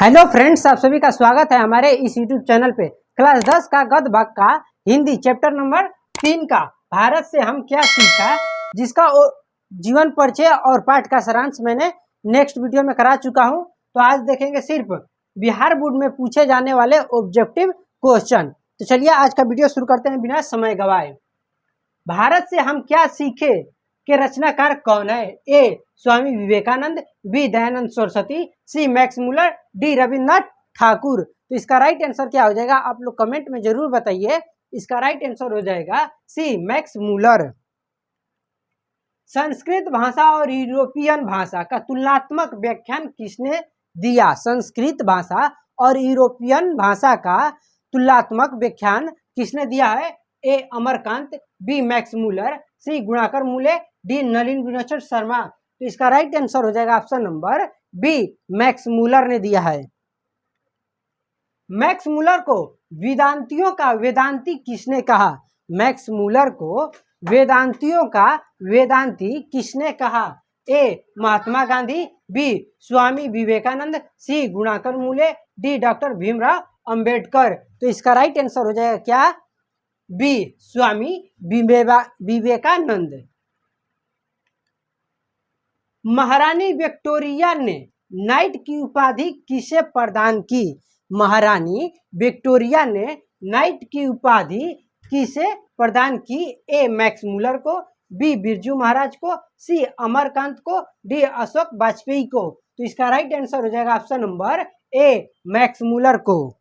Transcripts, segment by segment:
Hello friends, आप सभी का स्वागत है हमारे इस यूट्यूब चैनल पे। क्लास 10 का गद्य भाग का हिंदी चैप्टर नंबर 3 का भारत से हम क्या सीखा, जिसका जीवन परिचय और पाठ का सारांश मैंने नेक्स्ट वीडियो में करा चुका हूं। तो आज देखेंगे सिर्फ बिहार बोर्ड में पूछे जाने वाले ऑब्जेक्टिव क्वेश्चन। तो चलिए आज का वीडियो शुरू करते हैं बिना समय गवाए। भारत से हम क्या सीखे के रचनाकार कौन है? A Swami Vivekananda, B Dayanand Saraswati, C Max Muller, D Rabindranath Thakur. तो इसका राइट आंसर क्या हो जाएगा? आप लोग कमेंट में जरूर बताइए। इसका राइट आंसर हो जाएगा सी मैक्स मुलर। संस्कृत भाषा और यूरोपियन भाषा का तुलनात्मक व्याख्यान किसने दिया? संस्कृत भाषा और यूरोपियन भाषा का तुलनात्मक व्याख्यान किसने दिया है? ए अमरकांत, बी मैक्स मुलर, सी गुणाकर मूले, डी नलिन विनोचन शर्मा। तो इसका राइट आंसर हो जाएगा option number B, Max Muller ने दिया है। मैक्स मुलर को वेदांतियों का वेदांती किसने कहा? मैक्स मुलर को वेदांतियों का वेदांती किसने कहा? ए महात्मा गांधी, बी स्वामी विवेकानंद, सी गुणाकर मूले, डी डॉक्टर भीमराव अंबेडकर। तो इसका राइट आंसर हो जाएगा क्या? बी स्वामी विवेकानंद। महारानी विक्टोरिया ने नाइट की उपाधि किसे प्रदान की? महारानी विक्टोरिया ने नाइट की उपाधि किसे प्रदान की? ए मैक्स मुलर को, बी बिरजू महाराज को, सी अमरकांत को, डी अशोक वाजपेयी को। तो इसका राइट आंसर हो जाएगा option number A, Max Muller को।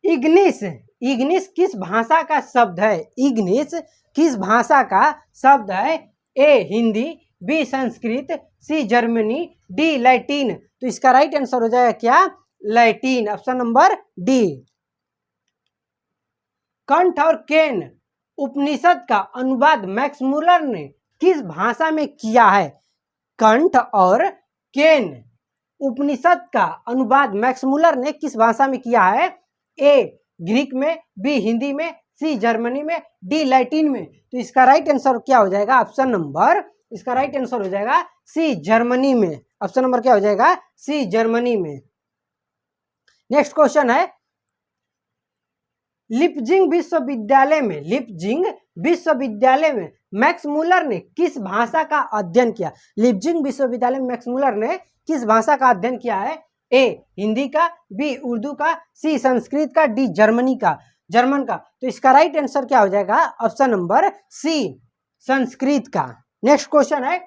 इग्निस इग्निस किस भाषा का शब्द है? इग्निस किस भाषा का शब्द है? A Hindi, B Sanskrit, C Germany, D Latin. तो इसका राइट आंसर हो जाएगा क्या? Latin, option number D. कंठ और केन उपनिषद का अनुवाद मैक्स मुलर ने किस भाषा में किया है? कंठ और केन उपनिषद का अनुवाद मैक्स मुलर ने किस भाषा में किया है? ए ग्रीक में, बी हिंदी में, सी जर्मनी में, डी लैटिन में। तो इसका राइट आंसर क्या हो जाएगा? ऑप्शन नंबर, इसका राइट आंसर हो जाएगा सी जर्मनी में। ऑप्शन नंबर क्या हो जाएगा? सी जर्मनी में। नेक्स्ट क्वेश्चन है, लिपजिंग विश्वविद्यालय में मैक्स मुलर ने किस भाषा का अध्ययन किया? लिपजिंग विश्वविद्यालय में मैक्स मुलर ने किस भाषा का अध्ययन किया है? ए हिंदी का, बी उर्दू का, सी संस्कृत का, डी जर्मन का। तो इसका राइट आंसर क्या हो जाएगा? ऑप्शन नंबर सी, संस्कृत का। नेक्स्ट क्वेश्चन है,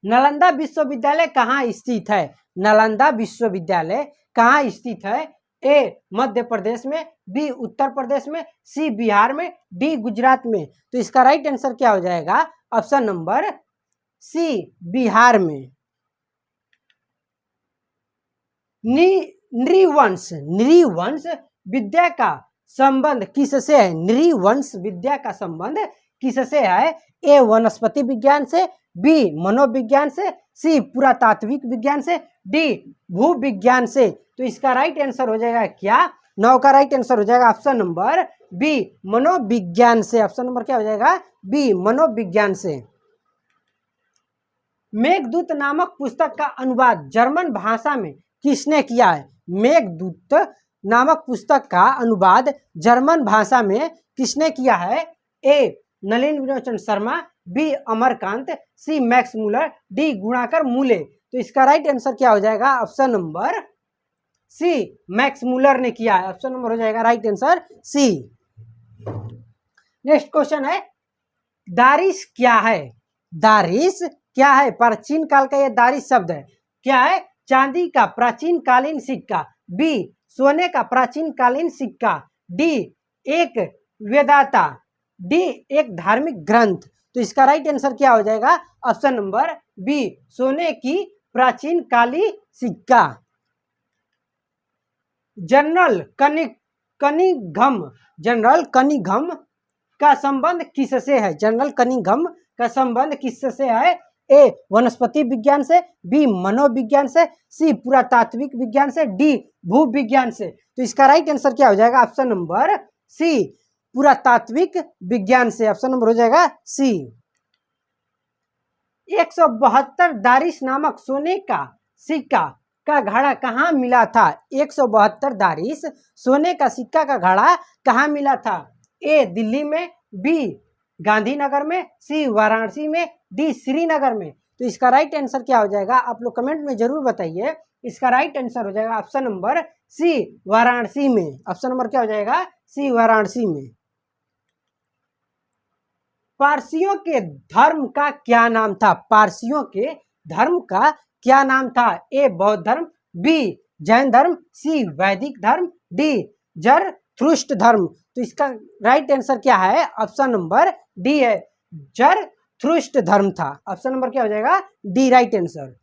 नालंदा विश्वविद्यालय कहाँ स्थित है? नालंदा विश्वविद्यालय कहाँ स्थित है? ए मध्य प्रदेश में, बी उत्तर प्रदेश में, सी बिहार में, डी गुजरात में। तो इसका राइट आंसर क्या हो जाएगा? ऑप्शन नंबर सी, बिहार में। नृवंश विद्या का संबंध किससे है? नृवंश विद्या का संबंध किससे है? ए वनस्पति विज्ञान से, बी मनोविज्ञान से, सी पुरातात्विक विज्ञान से, डी भूविज्ञान से। तो इसका राइट आंसर हो जाएगा क्या? 9 का राइट आंसर हो जाएगा ऑप्शन नंबर बी, मनोविज्ञान से। ऑप्शन नंबर क्या हो जाएगा? बी, मनोविज्ञान से। मेघदूत नामक पुस्तक का अनुवाद जर्मन भाषा में किसने किया है? मेघदूत नामक पुस्तक का अनुवाद जर्मन भाषा में किसने किया है? A Nalin Vinochan Sharma, B Amarkant, C Max Muller, D Gunakar Muley. तो इसका राइट आंसर क्या हो जाएगा? Option number C, Max Muller ने किया है। ऑप्शन नंबर हो जाएगा right answer C. Next question है, दारिश क्या है? दारिश क्या है? प्राचीन काल का यह दारिश शब्द है। क्या है? चांदी का प्राचीन कालीन सिक्का, बी सोने का प्राचीन कालीन सिक्का, डी एक वेदाता, डी एक धार्मिक ग्रंथ। तो इसका राइट आंसर क्या हो जाएगा? ऑप्शन नंबर बी, सोने की प्राचीन काली सिक्का। जनरल कनिंघम का संबंध किससे है? जनरल कनिंघम का संबंध किससे है? ए वनस्पति विज्ञान से, बी मनोविज्ञान से, सी पुरातात्विक विज्ञान से, डी भूविज्ञान से। तो इसका राइट आंसर क्या हो जाएगा? ऑप्शन नंबर सी, पुरातात्विक विज्ञान से। ऑप्शन नंबर हो जाएगा सी। 172 दारिश नामक सोने का सिक्का का घड़ा कहाँ मिला था? 172 दारिश सोने का सिक्का का घड़ा कहाँ मिला था? ए दिल्ली में, बी गांधीनगर में, सी वाराणसी में, डी श्रीनगर में। तो इसका राइट आंसर क्या हो जाएगा? आप लोग कमेंट में जरूर बताइए। इसका राइट आंसर हो जाएगा ऑप्शन नंबर सी वाराणसी में। ऑप्शन नंबर क्या हो जाएगा? सी वाराणसी में। पारसियों के धर्म का क्या नाम था? पारसियों के धर्म का क्या नाम था? ए बौद्ध धर्म, बी जैन धर्म, सी वैदिक धर्म, डी जरथुष्ट्र धर्म। तो इसका राइट आंसर क्या है? ऑप्शन नंबर डी है, जरथुष्ट्र धर्म था। ऑप्शन नंबर क्या हो जाएगा? D right answer.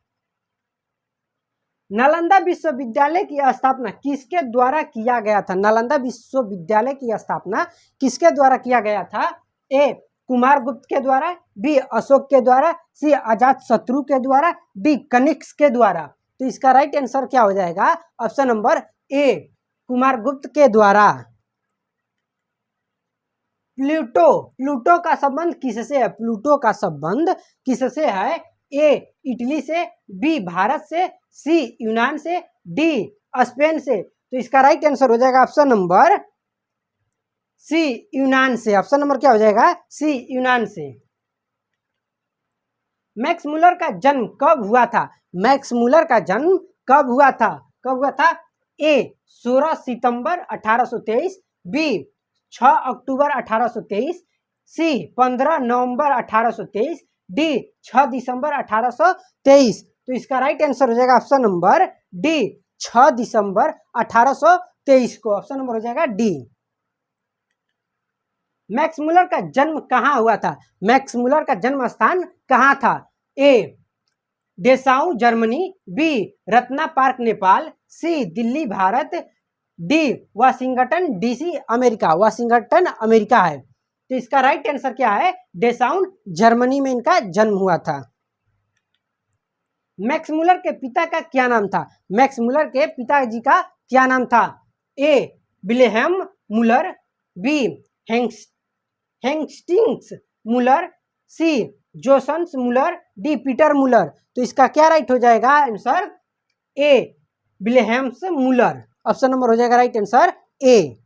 नालंदा विश्वविद्यालय की स्थापना किसके द्वारा किया गया था? नालंदा विश्वविद्यालय की स्थापना किसके द्वारा किया गया था? ए कुमारगुप्त के द्वारा, बी अशोक के द्वारा, सी अजात शत्रु के द्वारा, डी कनिष्क के द्वारा। तो इसका राइट आंसर क्या हो जाएगा? ऑप्शन नंबर ए कुमारगुप्त के द्वारा। प्लूटो का संबंध किससे है? प्लूटो का संबंध किससे है? ए इटली से, बी भारत से, सी यूनान से, डी स्पेन से। तो इसका राइट आंसर हो जाएगा ऑप्शन नंबर सी यूनान से। ऑप्शन नंबर क्या हो जाएगा? सी यूनान से। मैक्स मुलर का जन्म कब हुआ था? मैक्स मुलर का जन्म कब हुआ था? कब हुआ था? ए 16 सितंबर 1823, बी 6 अक्टूबर 1823, सी 15 नवंबर 1823, डी 6 दिसंबर 1823। तो इसका राइट आंसर हो जाएगा ऑप्शन नंबर डी 6 दिसंबर 1823 को। ऑप्शन नंबर हो जाएगा डी। मैक्स मुलर का जन्म कहाँ हुआ था? मैक्स मुलर का जन्म स्थान कहाँ था? A Dessau Germany, B Ratna Park Nepal, C Delhi Bharat, D Washington DC America. Washington America है। तो इसका राइट आंसर क्या है? डेसाऊ जर्मनी में इनका जन्म हुआ था। मैक्स मुलर के पिता का क्या नाम था? मैक्स मुलर के पिताजी का क्या नाम था? ए विलेहेम मुलर, बी हेंगस्टिंग्स मुलर, सी जोसन्स मुलर, डी पीटर मुलर। तो इसका क्या राइट हो जाएगा आंसर? ए विलेहेम्स मुलर। ऑप्शन नंबर हो जाएगा राइट आंसर ए।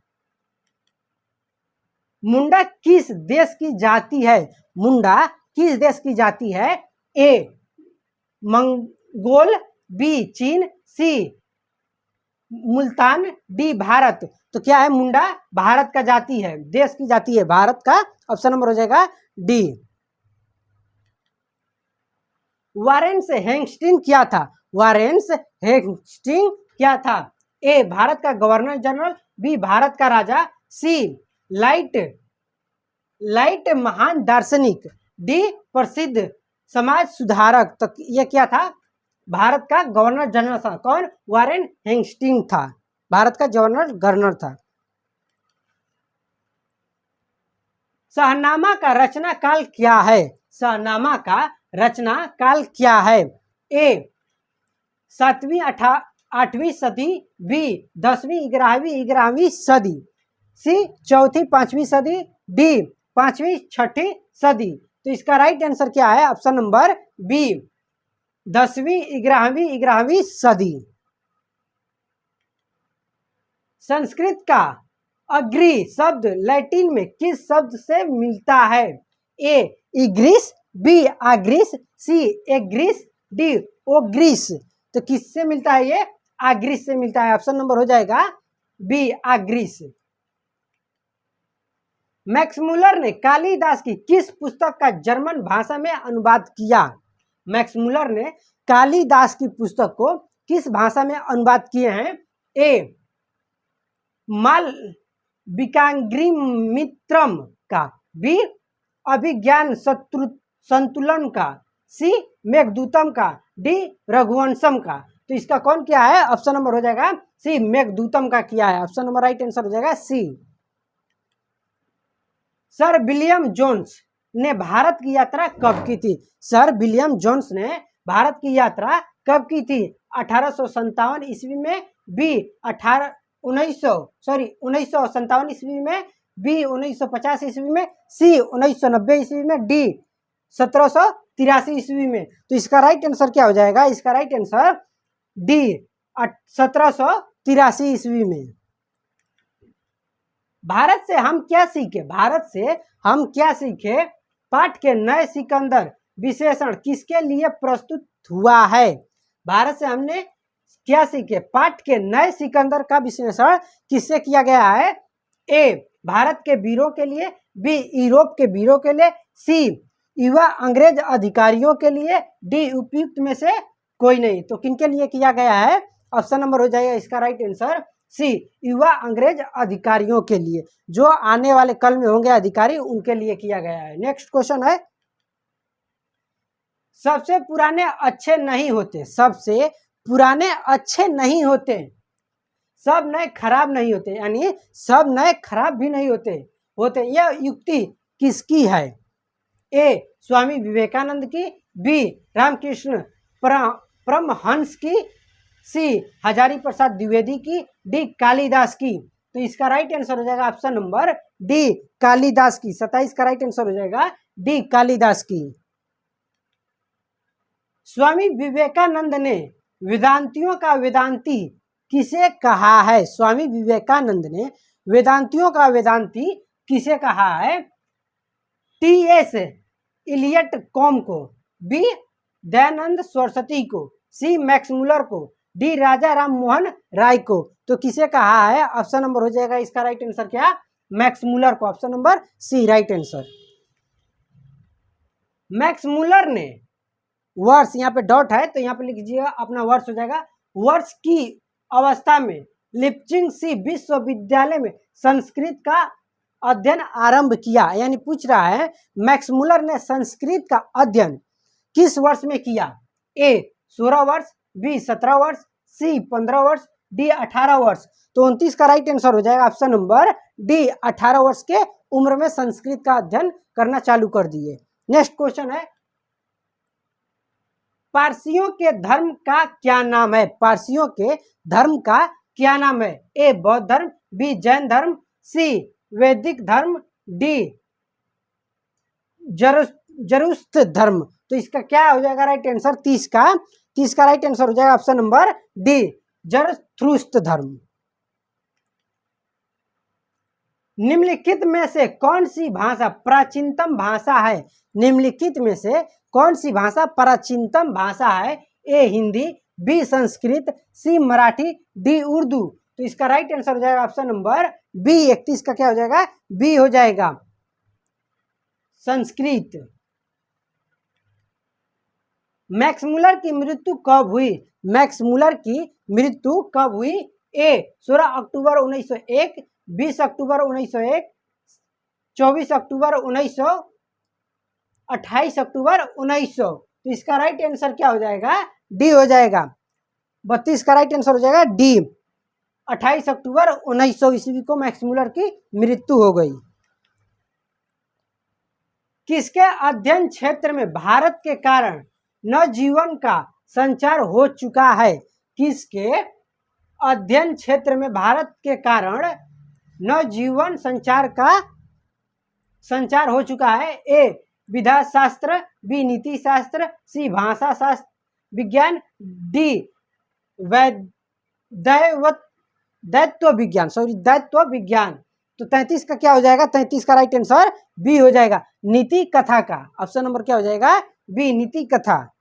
मुंडा किस देश की जाति है? मुंडा किस देश की जाति है? ए मंगोल, बी चीन, सी मुल्तान, डी भारत। तो क्या है? मुंडा भारत का जाति है, देश की जाति है भारत का। ऑप्शन नंबर हो जाएगा डी। वारेंस हेस्टिंग क्या था? वारेंस हेस्टिंग क्या था? ए भारत का गवर्नर जनरल, बी भारत का राजा, सी लाइट महान दार्शनिक, डी प्रसिद्ध समाज सुधारक। तो ये क्या था? भारत का गवर्नर जनरल था। कौन? वारेन हेस्टिंग था, भारत का गवर्नर था। शाहनामा का रचना काल क्या है? शाहनामा का रचना काल क्या है? ए 7वीं 8वीं सदी, बी 10वीं 11वीं सदी, सी 4वीं 5वीं सदी, डी 5वीं 6वीं सदी। तो इसका राइट आंसर क्या है? ऑप्शन नंबर बी 10वीं 11वीं सदी। संस्कृत का अग्री शब्द लैटिन में किस शब्द से मिलता है? ए इग्रिस, बी आग्रिस, सी एग्रिस, डी ओग्रिस। तो किससे मिलता है ये? आग्रिस से मिलता है। ऑप्शन नंबर हो जाएगा बी आग्रिस। मैक्स मुलर ने कालिदास की किस पुस्तक का जर्मन भाषा में अनुवाद किया? मैक्स मुलर ने कालिदास की पुस्तक को किस भाषा में अनुवाद किए हैं? ए माल विकांग्रिमित्रम का, बी अभिज्ञान संतुलन का, सी मेघदूतम का, डी रघुवंशम का। तो इसका कौन किया है? ऑप्शन नंबर हो जाएगा सी मेघदूतम का किया है। ऑप्शन नंबर राइट आंसर हो जाएगा सी। सर विलियम जोन्स ने भारत की यात्रा कब की थी? सर विलियम जोन्स ने भारत की यात्रा कब की थी? 1857 ईस्वी में, बी 1957 ईस्वी में, बी 1950 ईस्वी में, सी 1990 ईस्वी में, डी 1783 ईस्वी में। तो इसका राइट आंसर क्या हो जाएगा? इसका राइट आंसर डी 1783 ईस्वी में। भारत से हम क्या सीखे? भारत से हम क्या सीखे? पाठ के नए सिकंदर विशेषण किसके लिए प्रस्तुत हुआ है? भारत से हमने क्या सीखे? पाठ के नए सिकंदर का विश्लेषण किससे किया गया है? ए भारत के वीरों के लिए, बी यूरोप के वीरों के लिए, सी युवा अंग्रेज अधिकारियों के लिए, डी उपयुक्त में से कोई नहीं। तो किनके लिए किया गया है? ऑप्शन नंबर हो जाएगा इसका राइट आंसर सी युवा अंग्रेज अधिकारियों के लिए, जो आने वाले कल में होंगे अधिकारी, उनके लिए किया गया है। नेक्स्ट क्वेश्चन है, सबसे पुराने अच्छे नहीं होते, सबसे पुराने अच्छे नहीं होते, सब नए खराब नहीं होते, यानी सब नए खराब भी नहीं होते। यह युक्ति किसकी है? ए स्वामी विवेकानंद की, बी रामकृष्ण परमहंस की, सी हजारी प्रसाद द्विवेदी की, डी कालिदास की। तो इसका राइट आंसर हो जाएगा ऑप्शन नंबर डी कालिदास की। 27 का राइट आंसर हो जाएगा डी कालिदास की। स्वामी विवेकानंद ने वेदांतियों का वेदांती किसे कहा है? स्वामी विवेकानंद ने वेदांतियों का वेदांती किसे कहा है? टी.एस. इलियट कॉम को, बी दयानंद सरस्वती को, सी मैक्स मुलर को, डी राजा राम मोहन राय को। तो किसे कहा है? ऑप्शन नंबर हो जाएगा इसका राइट आंसर क्या? मैक्स मुलर को। Option number C right answer. Max Muller ने वर्ष, यहाँ पे डॉट है तो यहाँ पे लिख लीजिएगा अपना वर्ष हो जाएगा, वर्ष की अवस्था में लिप्चिंग विश्वविद्यालय में संस्कृत का अध्ययन आरंभ किया। यानी पूछ रहा है मैक्स मुलर ने संस्कृत का अध्ययन किस वर्ष में किया? ए 16 वर्ष, बी 17 वर्ष, सी 15 वर्ष, डी 18 वर्ष। तो 29 का राइट आंसर हो जाएगा ऑप्शन नंबर डी 18 वर्ष के उम्र में संस्कृत का अध्ययन करना चालू कर दिए। नेक्स्ट क्वेश्चन है, पारसियों के धर्म का क्या नाम है? पारसियों के धर्म का क्या नाम है? ए बौद्ध धर्म, बी जैन धर्म, सी वैदिक धर्म, डी जरुस्त्र धर्म। तो इसका क्या हो जाएगा राइट आंसर? 30 का राइट आंसर हो जाएगा ऑप्शन नंबर डी जरथुस्त्र धर्म। निम्नलिखित में से कौन सी भाषा प्राचीनतम भाषा है? निम्नलिखित में से कौन सी भाषा प्राचीनतम भाषा है? A Hindi, B Sanskrit, C Marathi, D Urdu. तो इसका राइट आंसर हो जाएगा ऑप्शन नंबर बी 31 का क्या हो जाएगा? बी हो जाएगा संस्कृत। मैक्स मुलर की मृत्यु कब हुई? मैक्स मुलर की मृत्यु कब हुई? ए 16 अक्टूबर 1901, 20 अक्टूबर 1901, 24 अक्टूबर 1900, 28 अक्टूबर 1900। तो इसका राइट आंसर क्या हो जाएगा? डी हो जाएगा। 32 का राइट आंसर हो जाएगा डी 28 अक्टूबर 1900 ईस्वी को मैक्स मुलर की मृत्यु हो गई। किसके अध्ययन क्षेत्र में भारत के कारण नवजीवन का संचार हो चुका है? किसके अध्ययन क्षेत्र में भारत के कारण नवजीवन संचार हो चुका है? ए विधा शास्त्र, बी नीति शास्त्र, सी भाषा शास्त्र विज्ञान, डी दैत्व विज्ञान। तो 33 का क्या हो जाएगा? 33 का राइट आंसर बी हो जाएगा नीति कथा का। ऑप्शन नंबर क्या हो जाएगा? बी नीति कथा।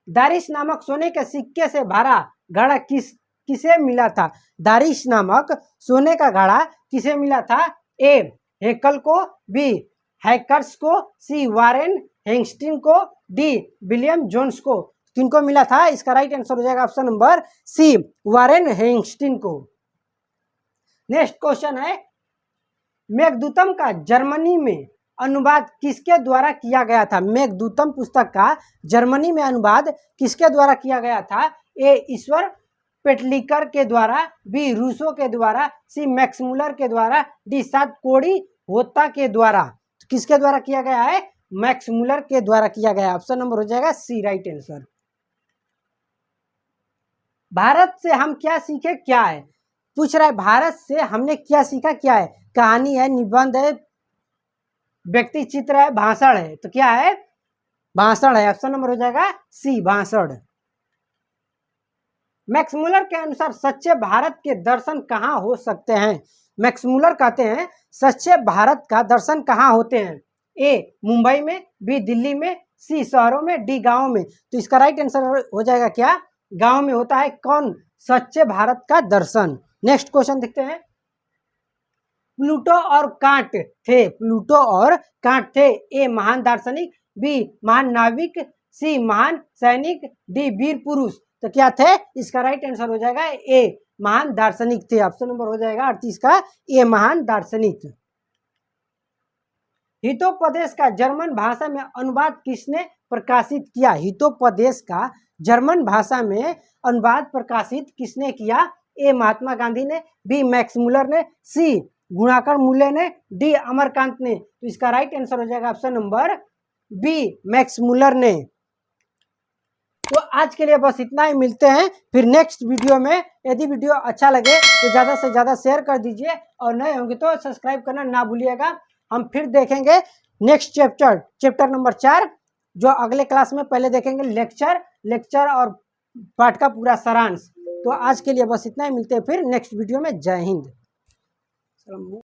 दारिश नामक सोने के सिक्के से भरा घड़ा किसे मिला था? दारिश नामक सोने का घड़ा किसे मिला था? ए हेकल को, बी हैकर्स को, सी वारेन हेस्टिंग्स को, डी विलियम जोन्स को। किनको मिला था? इसका राइट आंसर हो जाएगा option number C Warren Hastings को। नेक्स्ट क्वेश्चन है, मेघदूतम का जर्मनी में अनुवाद किसके द्वारा किया गया था? मेघदूतम पुस्तक का जर्मनी में अनुवाद किसके द्वारा किया गया था? ए ईश्वर पेटलिकर के द्वारा, बी रूसो के द्वारा, सी मैक्स मुलर के द्वारा, डी सातकोड़ी होता के द्वारा। तो किसके द्वारा किया गया है? मैक्स मुलर के द्वारा किया गया। ऑप्शन नंबर हो जाएगा सी राइट आंसर। भारत से हम क्या सीखे क्या है? पूछ रहा है भारत से हमने क्या सीखा क्या है? कहानी है, निबंध है, व्यक्ति चित्र है, भाषण है। तो क्या है? भाषण है। ऑप्शन नंबर हो जाएगा सी, भाषण। मैक्स मुलर के अनुसार सच्चे भारत के दर्शन कहाँ हो सकते हैं? मैक्स मुलर कहते हैं सच्चे भारत का दर्शन कहाँ होते हैं? ए मुंबई में, बी दिल्ली में, सी शहरों में, डी गाँव में। तो इसका राइट आंसर हो जाएगा क्या? गाँव में होता है कौन? सच्चे भारत का दर्शन। नेक्स्ट क्वेश्चन देखते हैं। प्लूटो और कांट थे, प्लूटो और कांट थे, ए महान दार्शनिक, बी महान नाविक, सी महान सैनिक, डी वीर पुरुष। तो क्या थे? इसका राइट आंसर हो जाएगा ए महान दार्शनिक थे। ऑप्शन नंबर हो जाएगा 38 का ए महान दार्शनिक। हितोपदेश का जर्मन भाषा में अनुवाद किसने प्रकाशित किया? हितोपदेश का जर्मन भाषा में अनुवाद प्रकाशित किसने किया? ए महात्मा गांधी ने, बी मैक्स मुलर ने, सी गुणाकर मूल्य ने, डी अमरकांत ने। तो इसका राइट आंसर हो जाएगा option number B Max Muller ने। तो आज के लिए बस इतना ही, मिलते हैं फिर नेक्स्ट वीडियो में। यदि वीडियो अच्छा लगे तो ज़्यादा से ज़्यादा शेयर कर दीजिए और नए होंगे तो सब्सक्राइब करना ना भूलिएगा। हम फिर देखेंगे नेक्स्ट चैप्टर नंबर 4, जो अगले क्लास में पहले देखेंगे लेक्चर और पाठ का पूरा सारांश। तो आज के लिए बस इतना ही, मिलते हैं फिर नेक्स्ट वीडियो में। जय हिंद।